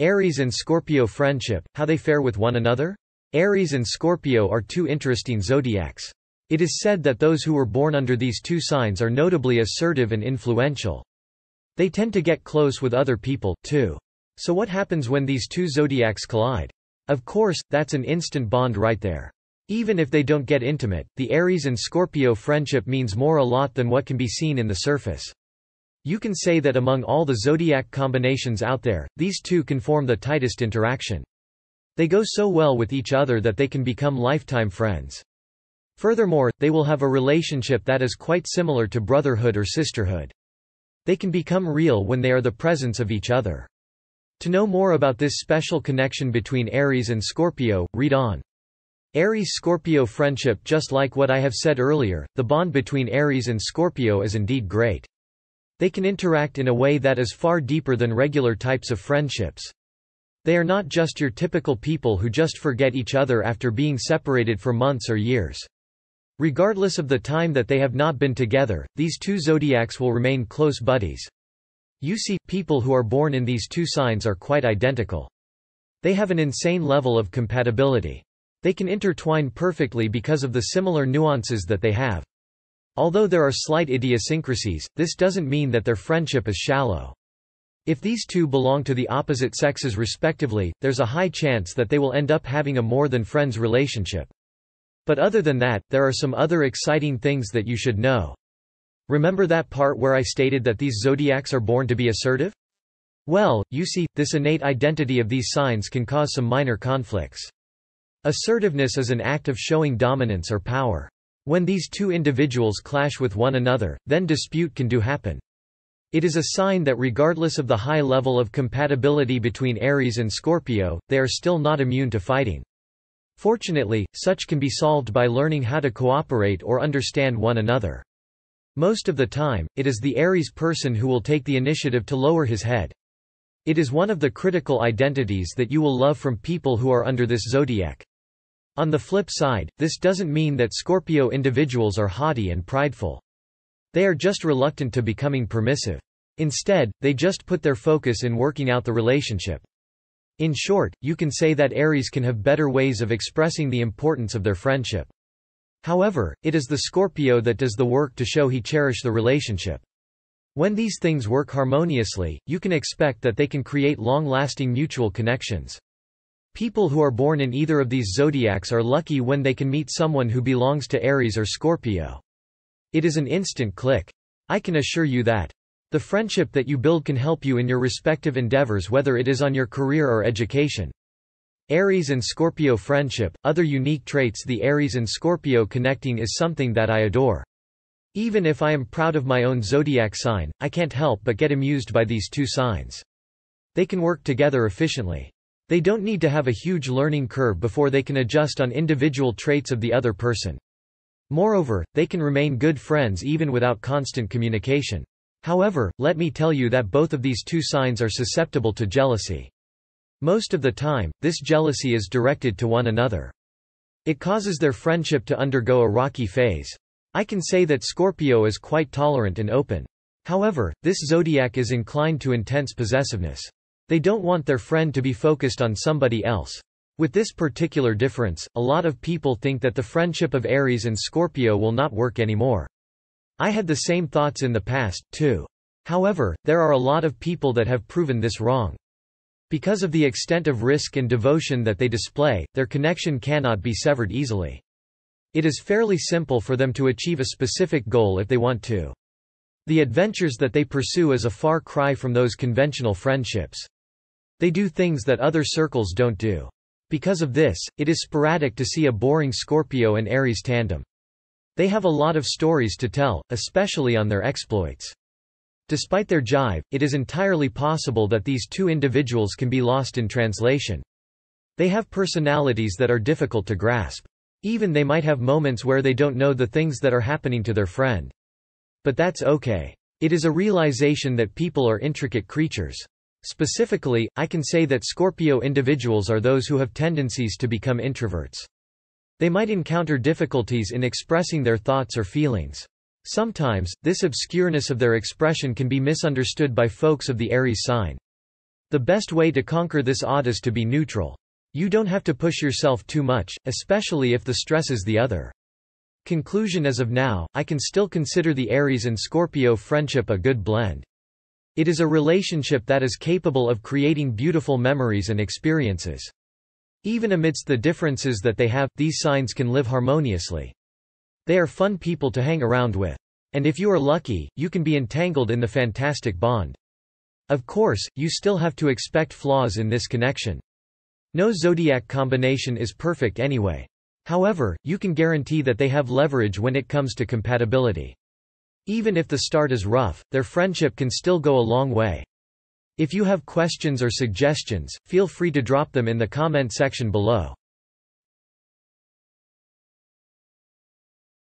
Aries and Scorpio friendship, how they fare with one another? Aries and Scorpio are two interesting zodiacs. It is said that those who were born under these two signs are notably assertive and influential. They tend to get close with other people, too. So what happens when these two zodiacs collide? Of course, that's an instant bond right there. Even if they don't get intimate, the Aries and Scorpio friendship means more a lot than what can be seen in the surface. You can say that among all the zodiac combinations out there, these two can form the tightest interaction. They go so well with each other that they can become lifetime friends. Furthermore, they will have a relationship that is quite similar to brotherhood or sisterhood. They can become real when they are the presence of each other. To know more about this special connection between Aries and Scorpio, read on. Aries-Scorpio friendship. Just like what I have said earlier, the bond between Aries and Scorpio is indeed great. They can interact in a way that is far deeper than regular types of friendships. They are not just your typical people who just forget each other after being separated for months or years. Regardless of the time that they have not been together, these two zodiacs will remain close buddies. You see, people who are born in these two signs are quite identical. They have an insane level of compatibility. They can intertwine perfectly because of the similar nuances that they have. Although there are slight idiosyncrasies, this doesn't mean that their friendship is shallow. If these two belong to the opposite sexes respectively, there's a high chance that they will end up having a more than friends relationship. But other than that, there are some other exciting things that you should know. Remember that part where I stated that these zodiacs are born to be assertive? Well, you see, this innate identity of these signs can cause some minor conflicts. Assertiveness is an act of showing dominance or power. When these two individuals clash with one another, then dispute can happen. It is a sign that regardless of the high level of compatibility between Aries and Scorpio, they are still not immune to fighting. Fortunately, such can be solved by learning how to cooperate or understand one another. Most of the time, it is the Aries person who will take the initiative to lower his head. It is one of the critical identities that you will love from people who are under this zodiac. On the flip side, this doesn't mean that Scorpio individuals are haughty and prideful. They are just reluctant to becoming permissive. Instead, they just put their focus in working out the relationship. In short, you can say that Aries can have better ways of expressing the importance of their friendship. However, it is the Scorpio that does the work to show he cherishes the relationship. When these things work harmoniously, you can expect that they can create long-lasting mutual connections. People who are born in either of these zodiacs are lucky when they can meet someone who belongs to Aries or Scorpio. It is an instant click. I can assure you that. The friendship that you build can help you in your respective endeavors, whether it is on your career or education. Aries and Scorpio friendship. Other unique traits. The Aries and Scorpio connecting is something that I adore. Even if I am proud of my own zodiac sign, I can't help but get amused by these two signs. They can work together efficiently. They don't need to have a huge learning curve before they can adjust on individual traits of the other person. Moreover, they can remain good friends even without constant communication. However, let me tell you that both of these two signs are susceptible to jealousy. Most of the time, this jealousy is directed to one another. It causes their friendship to undergo a rocky phase. I can say that Scorpio is quite tolerant and open. However, this zodiac is inclined to intense possessiveness. They don't want their friend to be focused on somebody else. With this particular difference, a lot of people think that the friendship of Aries and Scorpio will not work anymore. I had the same thoughts in the past, too. However, there are a lot of people that have proven this wrong. Because of the extent of risk and devotion that they display, their connection cannot be severed easily. It is fairly simple for them to achieve a specific goal if they want to. The adventures that they pursue is a far cry from those conventional friendships. They do things that other circles don't do. Because of this, it is sporadic to see a boring Scorpio and Aries tandem. They have a lot of stories to tell, especially on their exploits. Despite their jive, it is entirely possible that these two individuals can be lost in translation. They have personalities that are difficult to grasp. Even they might have moments where they don't know the things that are happening to their friend. But that's okay. It is a realization that people are intricate creatures. Specifically, I can say that Scorpio individuals are those who have tendencies to become introverts. They might encounter difficulties in expressing their thoughts or feelings. Sometimes, this obscureness of their expression can be misunderstood by folks of the Aries sign. The best way to conquer this odd is to be neutral. You don't have to push yourself too much, especially if the stresses the other. Conclusion: as of now, I can still consider the Aries and Scorpio friendship a good blend. It is a relationship that is capable of creating beautiful memories and experiences. Even amidst the differences that they have, these signs can live harmoniously. They are fun people to hang around with. And if you are lucky, you can be entangled in the fantastic bond. Of course, you still have to expect flaws in this connection. No zodiac combination is perfect anyway. However, you can guarantee that they have leverage when it comes to compatibility. Even if the start is rough, their friendship can still go a long way. If you have questions or suggestions, feel free to drop them in the comment section below.